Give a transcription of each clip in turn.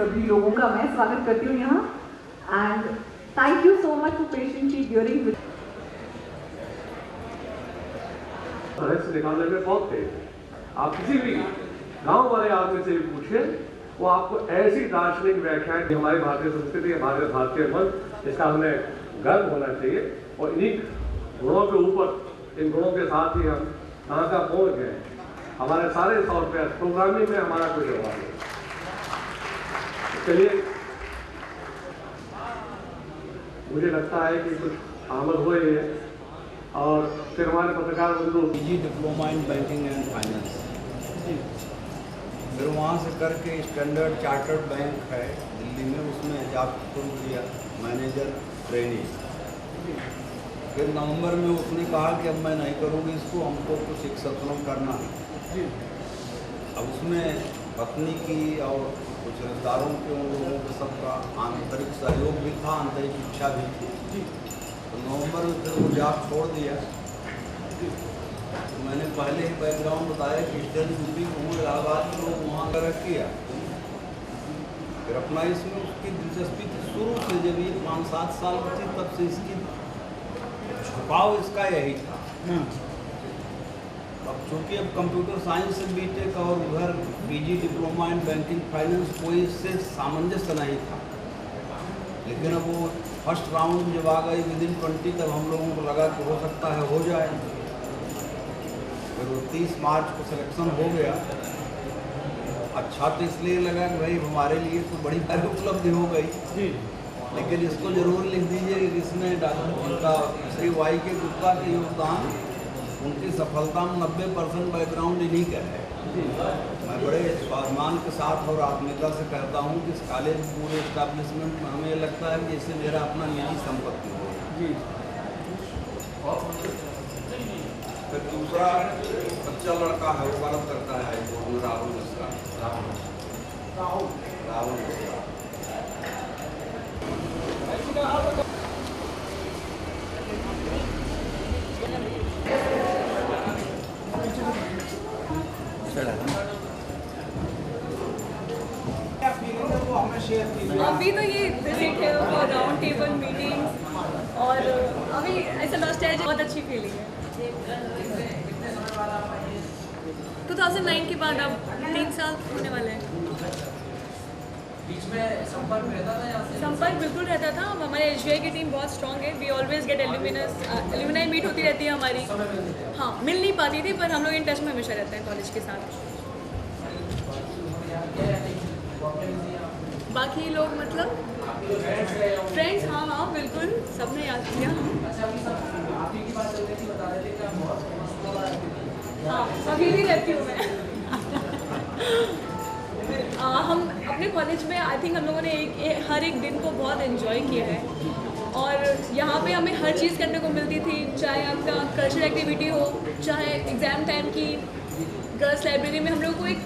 सभी लोगों का मैं स्वागत करती हूँ यहाँ and thank you so much for patiently during. रहस्य निकालने में बहुत तेज है। आप किसी भी गांव वाले आदमी से भी पूछिए, वो आपको ऐसी दार्शनिक व्याख्याएं, हमारी भारतीय संस्कृति, हमारे भारतीय मन, इसका हमें गर्व होना चाहिए। और इन्हीं गुणों के ऊपर, इन गुणों के साथ ही हम कहाँ का पहुँच गए। हमारे सारे सॉफ्टवेयर प्रोग्रामिंग में हमारा कोई जवाब नहीं। चलिए, मुझे लगता है कि कुछ आमद हुए हैं और फिर हमारे पत्रकार बंधु PG diploma in banking and finance, फिर वहाँ से करके स्टैंडर्ड चार्टर्ड बैंक है दिल्ली में, उसमें जॉब शुरू किया, मैनेजर ट्रेनिंग। फिर नवंबर में उसने कहा कि अब मैं नहीं करूँगी इसको, हमको कुछ एक सत्संग करना है। अब उसमें पत्नी की और कुछ रिश्तेदारों के, उन लोगों के सबका आंतरिक सहयोग भी था, आंतरिक इच्छा भी थी। तो नवंबर में फिर वो जॉब छोड़ दिया। तो मैंने पहले ही बैकग्राउंड बताया कि स्टेट यूपी घूमो इलाहाबाद में लोग वहाँ का किया। फिर अपना इसमें उसकी दिलचस्पी थी शुरू से, जब ये 5-7 साल की थी तब से इसकी झुकाव इसका यही था। अब चूँकि अब कंप्यूटर साइंस से बीटेक और उधर PG diploma in banking finance, कोई इससे सामंजस्य नहीं था। लेकिन अब वो फर्स्ट राउंड जब आ गई विदिन 20, तब हम लोगों को लगा कि हो सकता है हो जाए। फिर वो 30 मार्च को सिलेक्शन हो गया। अच्छा तो इसलिए लगा कि भाई हमारे लिए तो बड़ी भारी उपलब्धि हो गई, लेकिन इसको जरूर लिख दीजिए कि इसमें डॉक्टर श्री वाई के गुप्ता के योगदान, उनकी सफलता में 90% बैकग्राउंड इन्हीं का है। मैं बड़े स्वाभिमान के साथ और आत्मीयता से कहता हूँ कि इस कॉलेज पूरे इस्टेब्लिशमेंट में हमें लगता है कि जैसे मेरा अपना निजी संपत्ति हो। फिर दूसरा बच्चा लड़का है, वो गलत करता है हाईकोर्ट में, राहुल मिश्रा। राहुल मिश्रा अभी तो ये विजिट है और राउंड टेबल मीटिंग्स, और अभी ऐसा नॉस्टैल्जिया, बहुत अच्छी फीलिंग है। 2009 के बाद अब 3 साल होने वाले हैं। बीच में संपर्क रहता था? संपर्क बिल्कुल रहता था। हमारे एसबीआई की टीम बहुत स्ट्रॉन्ग है। We always get alumni meet होती रहती है हमारी। हाँ, मिल नहीं पाती थी पर हम लोग इन टच में हमेशा रहते हैं कॉलेज के साथ। बाकी लोग मतलब फ्रेंड्स, हाँ बिल्कुल, सबने याद किया। हाँ, अकेली रहती हूँ मैं। हम अपने कॉलेज में आई थिंक हम लोगों ने हर एक दिन को बहुत एंजॉय किया है, और यहाँ पे हमें हर चीज़ करने को मिलती थी, चाहे आपका कल्चरल एक्टिविटी हो, चाहे एग्ज़ाम टाइम की गर्ल्स लाइब्रेरी में हम लोग को एक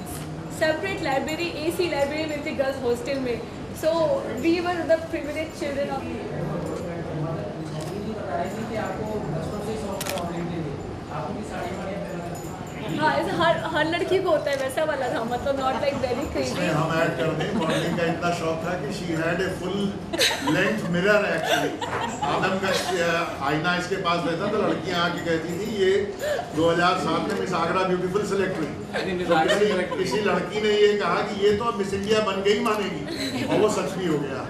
सेपरेट लाइब्रेरी, AC लाइब्रेरी मिलती गर्ल्स हॉस्टल में। So we were the privilege children of. हाँ, ऐसा हर लड़की को होता है, वैसा वाला था, मतलब नॉट लाइक वेरी क्रेजी। हम ऐड कर दें, मॉडलिंग का इतना शौक था कि she had a full length mirror actually. आदम का आईना इसके पास रहता तो लड़कियां आके कहती थी ये 2007 में मिस आगरा ब्यूटीफुल सेलेक्ट हुई, तो किसी लड़की ने ये कहा कि ये तो अब मिस इंडिया बन गई मानेगी, और वो सच भी हो गया।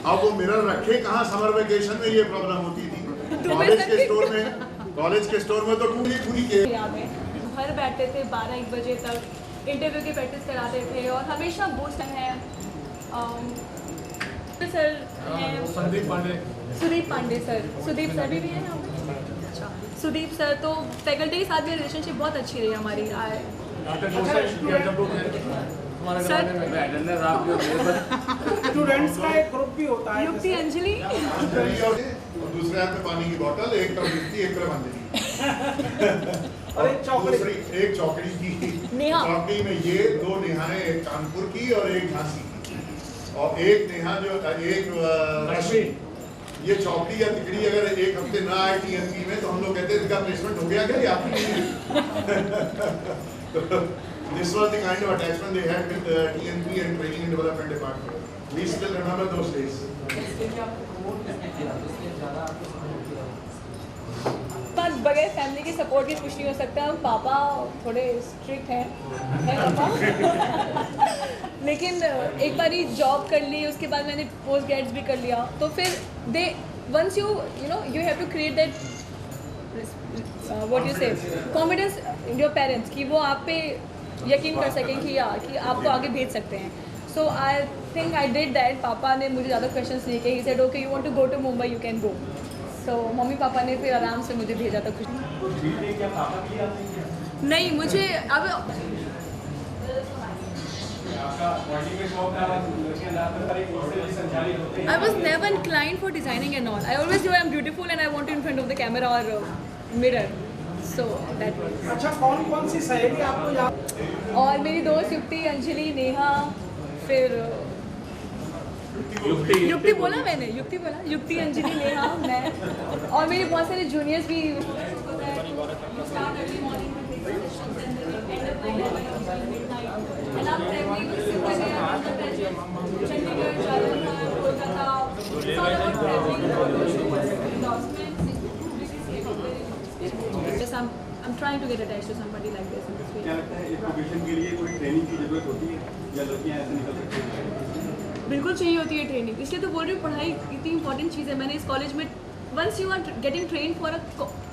अब वो मिरर रखे कहाँ, समर वेकेशन में ये प्रॉब्लम होती थी। कॉलेज के स्टोर में तो पूरी के घर बैठते थे 12-1 बजे तक, इंटरव्यू की प्रैक्टिस कराते थे, और हमेशा बूस्ट हैं सर हैं, सुदीप पांडे सर, सुदीप सर भी है ना। अच्छा, सुदीप सर, तो फैकल्टी के साथ भी रिलेशनशिप बहुत अच्छी रही हमारी। स्टूडेंट्स का एक ग्रुप भी होता है, युक्ति, अंजलि, दूसरे हाथ में पानी की बोतल, एक तरफ युक्ति, एक तरफ अंजलि, और एक चौकड़ी की। चौकड़ी में ये 2 नेहाएं, एक कानपुर की और एक झांसी की, और एक नेहा जो एक ये चौकड़ी या तिकड़ी अगर एक हफ्ते ना आए TNP में, तो हम लोग कहते हैं इनका प्लेसमेंट हो गया क्या, ये आपकी नहीं। This was the kind of attachment they had with TNP and Training and Development Department. We still remember those days. इसके लिए आपको प्रमोट किसने किया तो इसलिए ज़्यादा आपको सपोर्ट किया पर बगैर फैमिली के सपोर्ट के कुछ नहीं हो सकता। पापा थोड़े स्ट्रिक्ट हैं पापा लेकिन एक बार ही जॉब कर ली, उसके बाद मैंने पोस्ट ग्रेड्स भी कर लिया, तो फिर they once you know you have to create that what you say confidence in your parents कि वो आप पे यकीन कर सकें कि आपको आगे भेज सकते हैं। So I think I did that. पापा ने मुझे ज़्यादा क्वेश्चंस नहीं किए। He said okay you want to go to Mumbai you can go. So मम्मी पापा ने फिर आराम से मुझे भेजा था कुछ नहीं। मुझे अब I was never inclined for designing and all. I always knew I'm beautiful and I want to in front of the camera or mirror. So that was. अच्छा कौन सी सहेली आपको याद? और मेरी दोस्त युक्ति, अंजलि, नेहा, फिर युक्ति बोला मैंने, युक्ति बोला, युक्ति, अंजलि, नेहा, मैं और मेरे बहुत सारे जूनियर्स भी। I'm trying to get attached to somebody like this in this way. क्या लगता है इस प्रोफेशन के लिए कोई ट्रेनिंग की जरूरत होती है या लड़कियां ऐसे निकल सकती हैं? बिल्कुल चाहिए होती है ट्रेनिंग, इसलिए तो बोल रही हूँ पढ़ाई इतनी इंपॉर्टेंट चीज़ है। मैंने इस कॉलेज में once you are getting train for a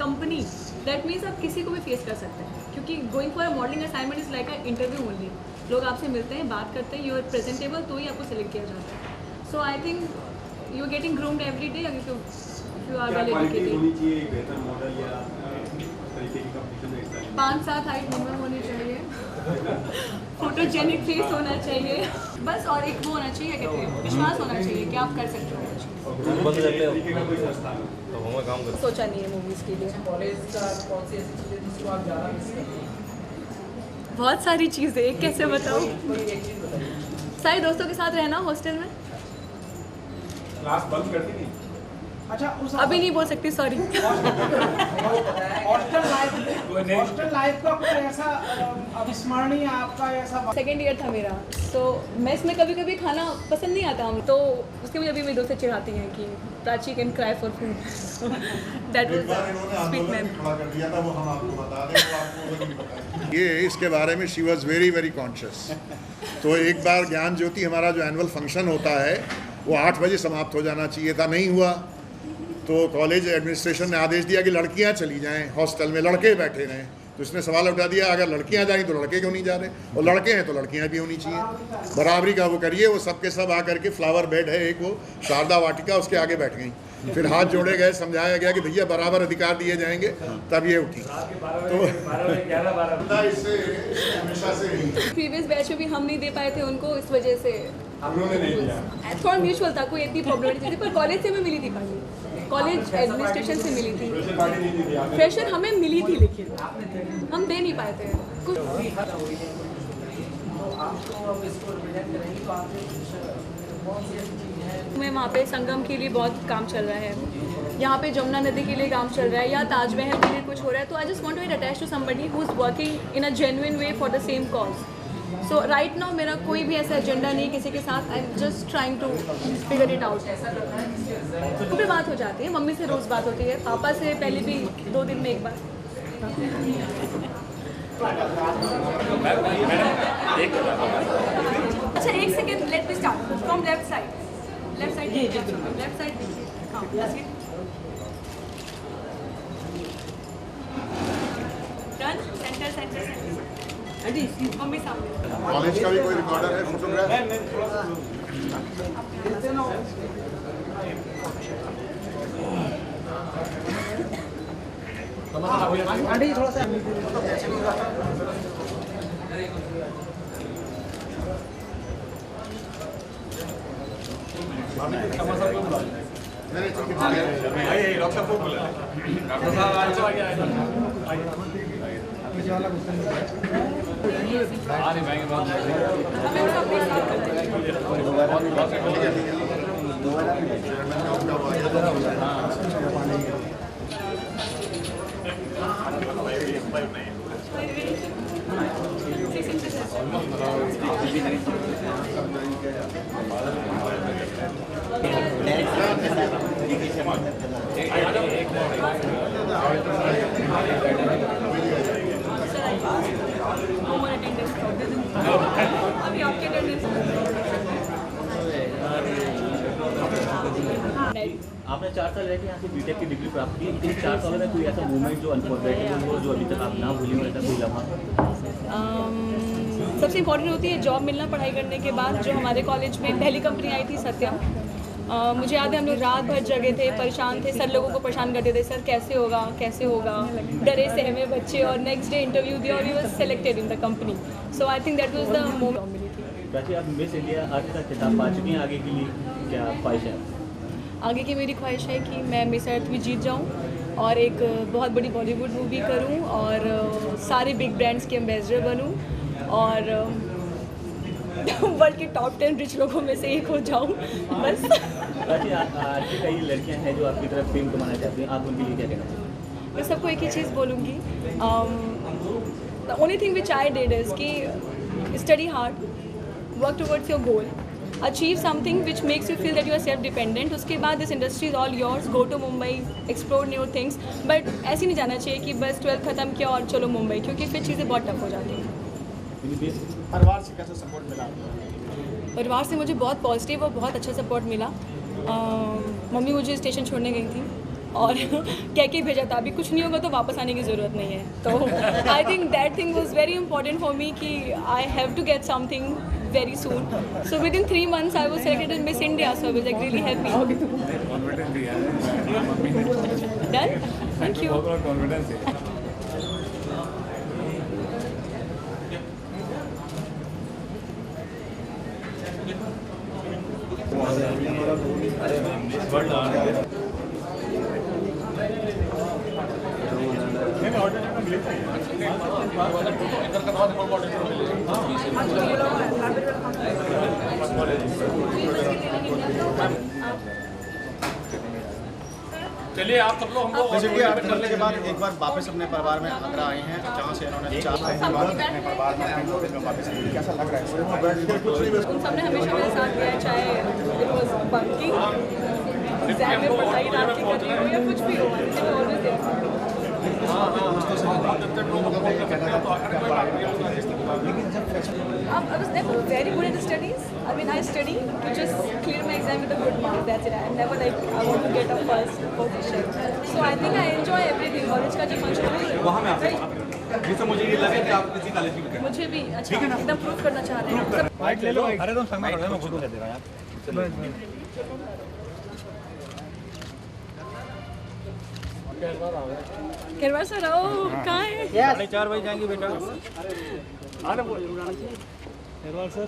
company that means आप किसी को भी फेस कर सकते हैं, क्योंकि going for a modelling assignment is like a interview only. लोग आपसे मिलते हैं, बात करते हैं, यू आर प्रेजेंटेबल तो ही आपको सेलेक्ट किया जाता है। So I think you are getting groomed every day. You are well educated. होनी चाहिए एक बेहतर मॉडल या तरीके की कंपटीशन में हिस्सा लेने 5-7 हाइट मिनिमम होनी चाहिए, फोटोजेनिक फेस होना चाहिए बस, और एक वो होना चाहिए, कहते हैं विश्वास होना चाहिए कि आप कर सकते हो। तरीके का कोई संस्थान हो। सोचा नहीं है मूवीज़ के लिए। कॉलेज का कौन सी ऐसी चीज़ें जिसको आप ज़्यादा मिस करते हैं? बहुत सारी चीज़ें, कैसे बताऊँ? कोई एक चीज़ बताइए। सारे दोस्तों के साथ रहना हॉस्टल में। क्लास बंक करती नहीं? अच्छा उस अभी नहीं बोल सकती, सॉरी। हॉस्टल लाइफ का कोई ऐसा अविस्मरणीय आपका ऐसा सेकेंड ईयर था मेरा, तो मेस में कभी कभी खाना पसंद नहीं आता हम, तो उसके वजह अभी मेरे दोस्त चिढ़ाती हैं कि Prachi can cry for food. That एक बार इन्होंने वाज स्वीट आंदोलन मैन। खड़ा कर दिया था, वो हम आपको बता दें, वो आपको नहीं पता। ये इसके बारे में she was very very conscious. तो एक बार ज्ञान ज्योति हमारा जो एनुअल फंक्शन होता है वो 8 बजे समाप्त हो जाना चाहिए था, नहीं हुआ। तो कॉलेज एडमिनिस्ट्रेशन ने आदेश दिया कि लड़कियां चली जाएं, हॉस्टल में लड़के बैठे रहें। तो इसने सवाल उठा दिया अगर लड़कियां जाएं तो लड़के क्यों नहीं जा रहे, और लड़के हैं तो लड़कियां भी होनी चाहिए। बराबरी का वो करिए। वो सबके सब आकर के फ्लावर बेड है एक, वो शारदा वाटिका, उसके आगे बैठ गई। फिर हाथ जोड़े गए, समझाया गया कि भैया बराबर अधिकार दिए जाएंगे, तब ये उठी। तो इससे हमेशा से प्रीवियस बैच में भी हम नहीं दे पाए थे उनको, इस वजह से उन्होंने नहीं दिया। थोड़ा म्यूचुअल था, कोई इतनी प्रॉब्लम नहीं थी। पर कॉलेज से हमें मिली थी, खाली कॉलेज एडमिनिस्ट्रेशन से मिली थी। पार्टी नहीं दी थी आपने? फ्रेशर हमें मिली थी लेकिन हम दे नहीं पाए थे कुछ। तो आपको अब इसको रिप्रेजेंट करेंगी तो आपसे कौन सी ऐसी चीज़ है? में वहाँ पे संगम के लिए बहुत काम चल रहा है, यहाँ पे जमुना नदी के लिए काम चल रहा है, या ताजमहल के लिए कुछ हो रहा है। तो I just want to get attach to somebody who is working in a genuine way for the same cause. So right now मेरा कोई भी ऐसा एजेंडा नहीं किसी के साथ। I am just trying to figure it out. तो फिर बात हो जाती है, मम्मी से रोज़ बात होती है, पापा से पहले भी 2 दिन में एक बार। अच्छा एक second, let me start from left side. Left side हाँ डन। सेंटर सेंटर मम्मी सामने। कॉलेज का भी कोई रिकॉर्डर है, फोटोग्राफ? आंटी थोड़ा सा Six inches. आपने 4 साल रह के यहाँ से बीटेक की डिग्री प्राप्त की। इन 4 सालों में कोई ऐसा मूवमेंट जो अनफॉरगेटेबल हो, जो अभी तक आप ना भूली हो, ऐसा कोई लम्हा? सबसे इम्पोर्टेंट होती है जॉब मिलना पढ़ाई करने के बाद। जो हमारे कॉलेज में पहली कंपनी आई थी सत्यम, मुझे याद है हम लोग रात भर जगे थे, परेशान थे, सर लोगों को परेशान करते थे, सर कैसे होगा कैसे होगा, डरे सहमे बच्चे, और नेक्स्ट डे इंटरव्यू दिया और we was selected in the company. So I think that was the moment मिली थी। वैसे आप मिस इंडिया अर्थ का खिताब पा चुकी हैं, आगे के लिए क्या ख्वाहिश है? आगे की मेरी ख्वाहिश है कि मैं मिस अर्थ भी जीत जाऊँ और एक बहुत बड़ी बॉलीवुड मूवी करूँ और सारे बिग ब्रांड्स के एम्बेसडर बनूँ और वर्ल्ड के टॉप 10 रिच लोगों में से एक हो जाऊँ बस। वैसे आज की कई लड़कियां हैं जो आपकी तरफ फेम कमाना चाहती हैं, आप उनके लिए क्या कहना चाहते हैं? मैं सबको एक ही चीज़ बोलूँगी, the only thing which I did is कि study hard, work towards your goal, achieve something which makes you feel that you are self dependent. उसके बाद this industry is all yours, go to Mumbai, explore new things, but ऐसे नहीं जाना चाहिए कि बस 12th ख़त्म किया और चलो मुंबई, क्योंकि फिर चीज़ें बहुत टफ हो जाती हैं। परिवार से कैसा सपोर्ट मिला? परिवार से मुझे बहुत पॉजिटिव और बहुत अच्छा सपोर्ट मिला। मम्मी मुझे स्टेशन छोड़ने गई थी और कह के भेजा था अभी कुछ नहीं होगा तो वापस आने की ज़रूरत नहीं है। तो I think that thing was very important for me कि I have to get something very soon. So within 3 months I was selected in Miss India, so I was like really happy. Done, thank you. चलिए आप सब लोग हमको basically art करने के बाद एक बार वापस अपने परिवार में आगरा आए हैं, जहाँ से इन्होंने 4 साल के बाद अपने परिवार में अपने ऑफिस में वापस आए। कैसा लग रहा है? उन सबने हमेशा मेरे साथ दिया है, चाहे इट वाज बंकिंग, एग्जाम में पढ़ाई रात की करनी हो या कुछ भी हो, always there. I was never very good at the studies. I mean, I study to just clear my exam with a good mark. That's it. I'm never like I want to get a first position. So I think I enjoy everything. College का जो function है वहाँ में आपसे जिससे मुझे ये लगे कि आप किसी कॉलेज में मुझे भी अच्छा एकदम प्रूव करना चाह रहे हैं। माइक ले लो। अरे तुम संग में खड़े हो, मैं फोटो ले दे रहा यार। केरवा सर आओ, कहाँ है? 4:30 बजे जाएंगे बेटा। आने बोल। केरवाल सर।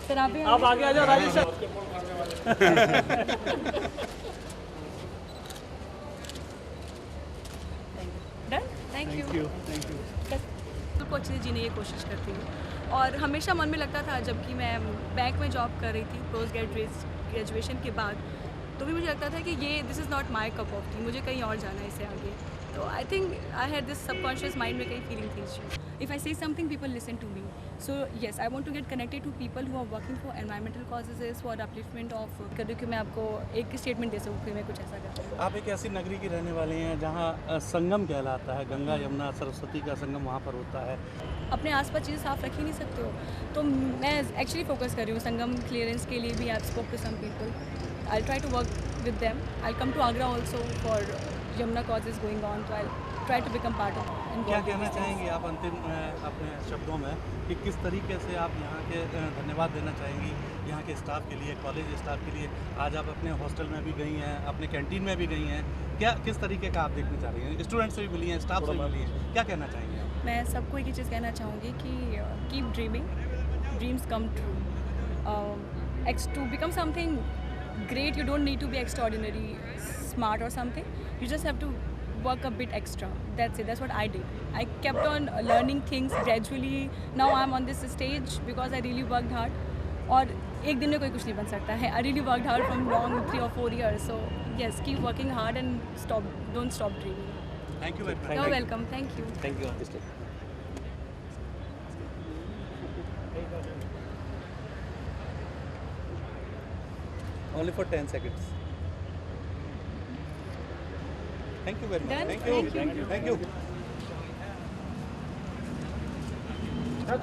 सर आप आगे आ जाओ Rajesh sir. Done, thank you. को अच्छे से जीने की कोशिश करती हूँ और हमेशा मन में लगता था जबकि मैं बैंक में जॉब कर रही थी पोस्ट ग्रेजुएशन के बाद, तो भी मुझे लगता था कि ये this is not my cup of tea, मुझे कहीं और जाना है इससे आगे। तो I think I had this subconscious mind में कहीं फीलिंग थी। If I say something people listen to me, so yes I want to get connected to people who are working for environmental causes, for upliftment of करूँ कि मैं आपको एक statement दे सकूँ कि मैं कुछ ऐसा करता हूँ। आप एक ऐसी नगरी की रहने वाले हैं जहाँ संगम कहलाता है, गंगा यमुना सरस्वती का संगम वहाँ पर होता है। अपने आसपास चीज़ें साफ रख ही नहीं सकते हो, तो मैं एक्चुअली फोकस कर रही हूँ संगम क्लियरेंस के लिए भी। I spoke to some people, I try to work with them, I come to Agra also for Yamuna cause is going on, तो I try to become part of. क्या कहना चाहेंगे आप अंतिम अपने शब्दों में कि किस तरीके से आप यहाँ के धन्यवाद देना चाहेंगी यहाँ के स्टाफ के लिए, कॉलेज स्टाफ के लिए? आज आप अपने हॉस्टल में भी गई हैं, अपने कैंटीन में भी गई हैं, क्या किस तरीके का आप देखना चाह रही हैं? स्टूडेंट्स से भी मिली हैं, स्टाफ से भी मिली हैं, क्या कहना चाहेंगे आप? मैं सबको एक ही चीज़ कहना चाहूँगी कि keep dreaming, dreams come true, to become something great, you don't need to be extraordinary smart or something, you just have to work a bit extra, that's it. That's what I did. I kept on learning things gradually. Now I'm on this stage because I really worked hard, और एक दिन में कोई कुछ नहीं बन सकता है. I really worked hard from long 3 or 4 years, so yes, keep working hard and don't stop dreaming. Thank you very much. You're welcome. Thank you. Thank you, artist. Only for 10 seconds. Thank you very much. Done? Thank you. Thank you.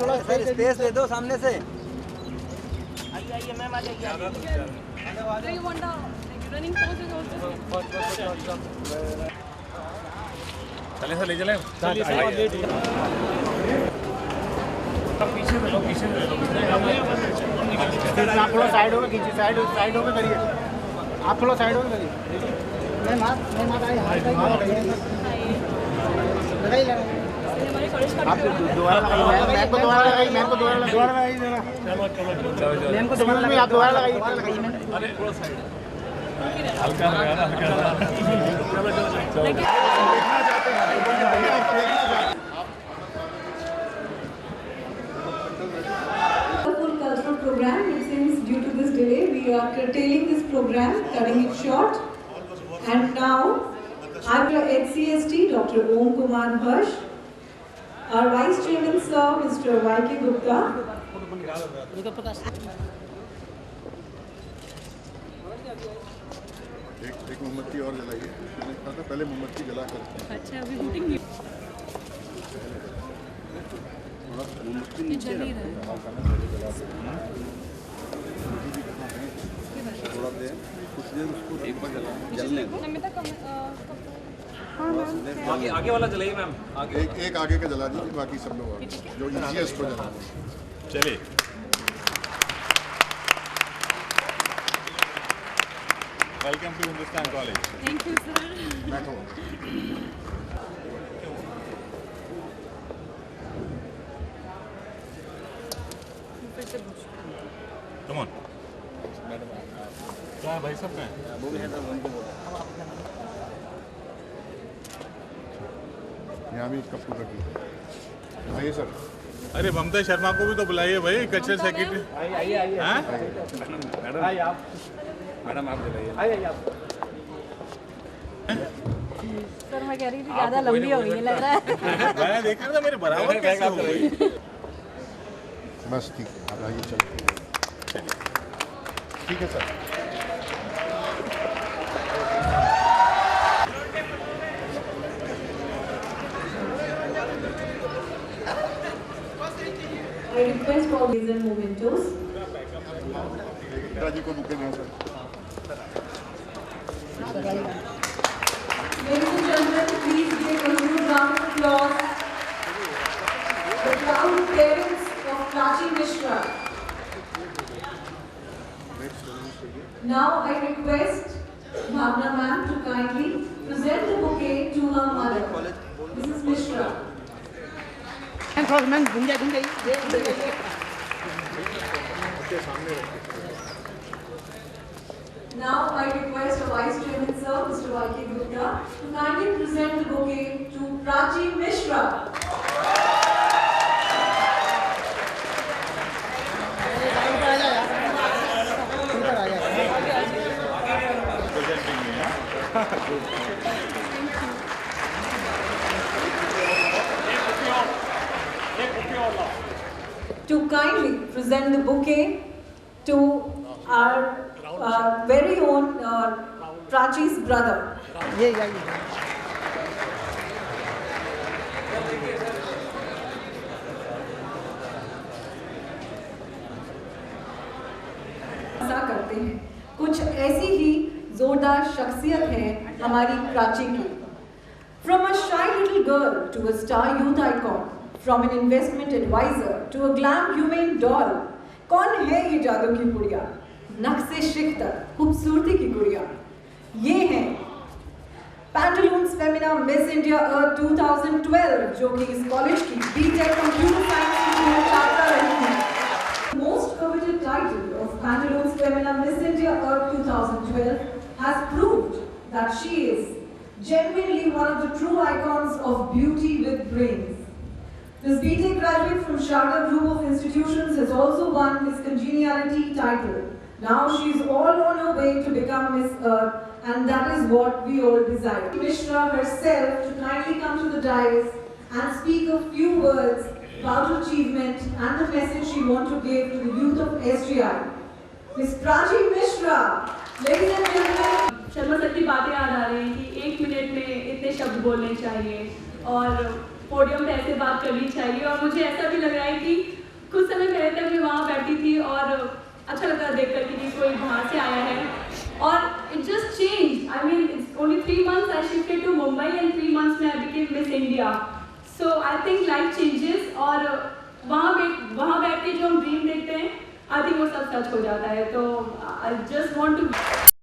थोड़ा space दे दो सामने से। आइए ma'am आ जाइए। Do you want the running poses also? चले sir ले चले आप थोड़ा साइड होकर खींचिए, साइड होकर करिए, आप थोड़ा साइड होकर करिए। मैम लगाइए हमारे कॉलेज का आप दोबारा लगाइए, मैम को दोबारा लगाइए, मैम को दोबारा लगाइए जरा, मैम को दोबारा लगाइए, आप दोबारा लगाइए मैम। अरे थोड़ा साइड हल्का लगा चलो Cultural program. It seems due to this delay, we are curtailing this program, cutting it short. And now, after HCST, Dr. Om Kumar Bhash, our Vice Chairman Sir, Mr. Y.K. Gupta. एक मोमबत्ती और जलाइए, मैंने कहा था पहले मोमबत्ती जला कर। अच्छा अभी शूटिंग ये चल ही रहा है। थोड़ा देर कुछ देर उसको एक बार जलने दो। आगे वाला जलाइए मैम, एक आगे का जला दीजिए, बाकी सब लोग जो इजीएस्ट को जला दें। चलिए welcome to Hindustan College. Thank you sir. बैठो। कम ऑन क्या है भाई सब में यहाँ भी कप रख दीजिए। आइए सर। अरे ममता शर्मा को भी तो बुलाइए भाई, कल्चरल सेक्रेटरी। मैडम आप बुलाइए। आइए आप। सर मैं कह रही थी ज़्यादा लंबी हो गई लग रहा है। मैं देख रहा था मेरे बराबर कैसे हो गई। बस ठीक है, आप आइए चलो। ठीक है sir. I request all these and mementos. राजी को बुके दें sir. Ladies and gentlemen, please give a huge round of applause. The proud parents of Prachi Mishra. Now I request Bhavna ma'am to kindly present the bouquet to her mother, Mrs. Mishra. Now I request our Vice Chairman Sir, Mr. Y.K. Gupta, to kindly present the bouquet to Prachi Mishra. To kindly present the bouquet to our very own Prachi's brother. ऐसा करते हैं, कुछ ऐसी ही जोरदार शख्सियत है हमारी प्राची की। From a shy little girl to a star youth icon, from an investment advisor to a glam humane doll, कौन है ये जादू की पुड़िया? नक से शिख तक खूबसूरती की गुड़िया। ये हैं पैंटालून्स फेमिना मिस इंडिया अर्थ 2012, जो कि इस कॉलेज की बीटेक कंप्यूटर साइंस की छात्रा रही हैं। Most coveted title of Pantaloons Femina Miss India Earth 2012 has proved that she is genuinely one of the true icons of beauty with brains. This BTech graduate from Sharda Group of Institutions has also won Miss Congeniality title. Now she is all on her way to become Miss Earth, and that is what we all desire. Mishra herself to kindly come to the dais and speak a few words about achievement and the message she wants to give to the youth of SGI. Miss Prachi Mishra, ladies and gentlemen. Sharma sir की बातें याद आ रही हैं कि 1 minute में इतने शब्द बोलने चाहिए और पोडियम पे ऐसे बात करनी चाहिए। और मुझे ऐसा भी लग रहा है कि कुछ समय पहले तक मैं वहाँ बैठी थी और अच्छा लगता है देख कर कि कोई वहाँ से आया है और it just change. I mean it's only 3 months I shifted to Mumbai and 3 months में I became Miss India. So I think life changes और वहाँ बैठ के जो हम ड्रीम देखते हैं आई थिंक वो सब सच हो जाता है। तो आई जस्ट वॉन्ट टू